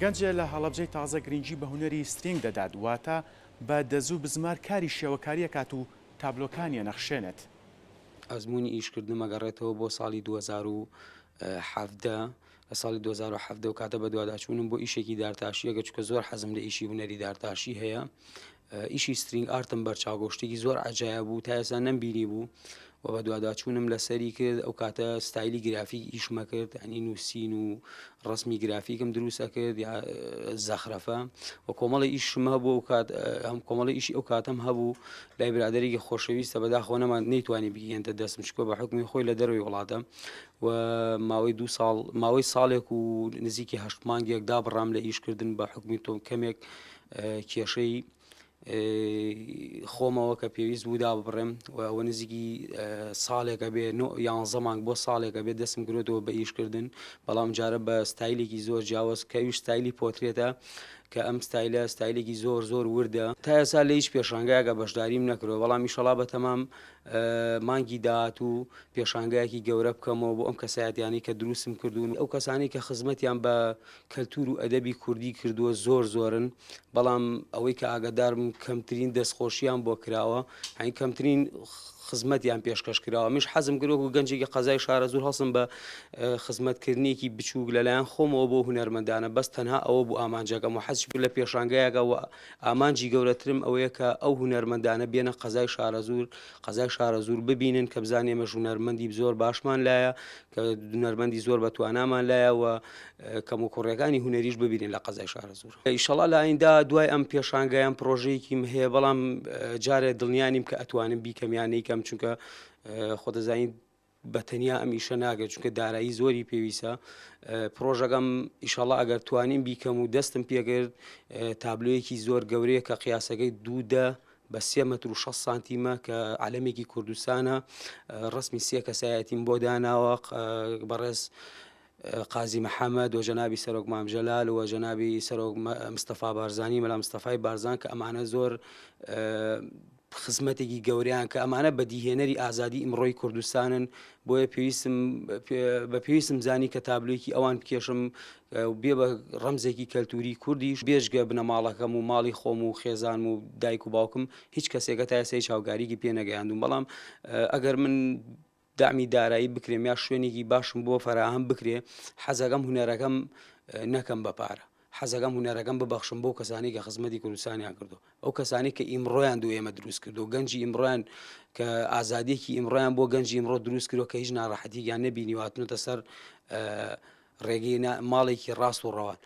گەنجێ لە هەڵەبجەی تازە گرنگی بە هونەری سترینگ دەدات واتە بە دەزوو بزمار کاری شێوەکاریە کات و تابلۆکانیە نەخشێنێت. ئەزمموی ئیشکردن مەگەڕێتەوە بۆ ساڵی 2017 لە ساڵی 2017 و کاتە بە دوواداچوونم بۆ ئیشێکی دارتاشیەکە چکە زۆر حەزم لە ئیشی هونەری دارتاشی هەیە. ئیشی سترینگ ئارتم بەرچاوگۆشتێکی زۆر عەجایە بوو تا ئێستا نەمبینی بوو و بە دوواداچوونم لەسەری کرد ئەو کاتە ستایلی گرافیک ئیشمە کرد ئەنی نووسین و ڕسمی گرافیکم دروستە کرد یا زەخرەفە و کۆمەڵی ئیشم هەبوو ئەم کۆمەڵی ئیشی ئەو کاتەم هەبوو لای برادێکی خۆشەویستە بەداخەوە نەمان نەیتوانی بگەێنتە دەستم چکۆ بە حکمی خۆی لە دەروی وڵاتە و ماوەی ساڵێک و نزیکی 8 مانگێک دابڕام لە ئیشکردن بە حکمی تۆم کەمێک کێشەی خۆمەوە کە پێویست بوودا بڕێم و ئەوە نزیکی ساڵێکە بێ 11 مانگ بۆ ساڵێکە بێت دەستم گرێتەوە بە ئیشکردن بەڵام جارە بە ستایلێکی زۆر جیاواز کەویش ستایلی پۆترێتە کە ئەم ستایلێکی زۆر وردە تا ئێستا لە هیچ پێشانگایەکە بەشداریم نەکرەوە بەڵام ئیشەڵا بە تەمام مانگی داهات و پێشانگایەکی گەورە بکەمەوە بۆ ئەم کەسایەتیانی کە دروستم کردوون ئەو کەسانی کە خزمەتیان بە کەلتور و ئەدەبی کوردی کردووە زۆرن بەڵام ئەوەی کە ئاگادارم کەمترین دەستخۆشییان بۆ کراوە هەنی کەمترین خزمەتیان پێشکەش کراوە میش حەزم گرۆک و گەنجێکی قەزای شارە زۆر هەڵسم بە خزمەتکردنیەکی بچووک لەلایەن خۆمەوە بۆ هونەرمەندانە بەس تەنها ئەوە بوو ئامانجەکەم و حەزش لە پێشانگایەکە و ئامانجی گەورەترم ئەوەیە کە ئەو هونەرمەندانە بێنە قەزای شارە زۆر ببینن کە بزانێ ئێمە هونەرمەندی زۆر باشمان لایە کە هونەرمەندی زۆر بە توانامان لایەوە کەم و کوڕەکانی هونەریش ببینن لە قەزای شارە زۆر ئیشەڵا لە ئایندا دوای ئەم پێشانگایان پرۆژەیەکیم هەیە بەڵام جارێ دڵنیانیم کە ئەتوانم بیکەمیانەی کەم چونکە خۆ دەزانین بەتەنیا ئەم ئیشە ناگەت چونکە دارایی زۆری پێویستە پرۆژەکەم ئیشەڵا ئەگەر توانیم بیکەم و دەستم پێکرد تابلۆیەکی زۆر گەورەیە کە قیاسەکەی 2 بە 3 مەتر و 6 سانتیمە کە عەلەمێکی کوردستانە ڕسمی 3 کەسایەتیم بۆ داناوە بەڕێز قازی محەممەد و جەنابی سەرۆک مام جەلال و جەنابی سەرۆک مستەفا بارزانی مەلا مستەفای بارزان کە ئەمانە زۆر خزمەتێکی گەوریان کە ئەمانە بەدیهێنەری ئازادی ئیمڕۆی کوردستانن بۆیە پێویستم زانی کە تابلوێکی ئەوان بکێشم بێ بە ڕەمزێکی کەلتوری کوردیش بێژگە بنە ماڵەکەم و ماڵی خۆم و خێزانم و دایک و باوکم هیچ کەسێکە تا ئێستا هیچ هاوکاریکی پێ نەگەیاندوم بەڵام ئەگەر من دامی دارایی بکرێم یا شوێنێکی باشم بۆ فەراهم بکرێ حەزەکەم هونەرەکەم نەکەم بە پارە حەزەکەم هونەرەکەم ببەخشم بۆ کەسانی کە خزمەتی کوردستانیان کردو ئەو کەسانی کە ئیمڕۆیان دوو ئێمە دروست کردو گەنجی ئیمڕۆیان کە ئازادیەکی ئیمڕۆیان بۆ گەنجی ئیمڕۆ دروست کردو کە هیچ ناڕەحەتییان نەبینی واتنەتە سەر ڕێگەی ماڵێکی ڕاست و ڕەوان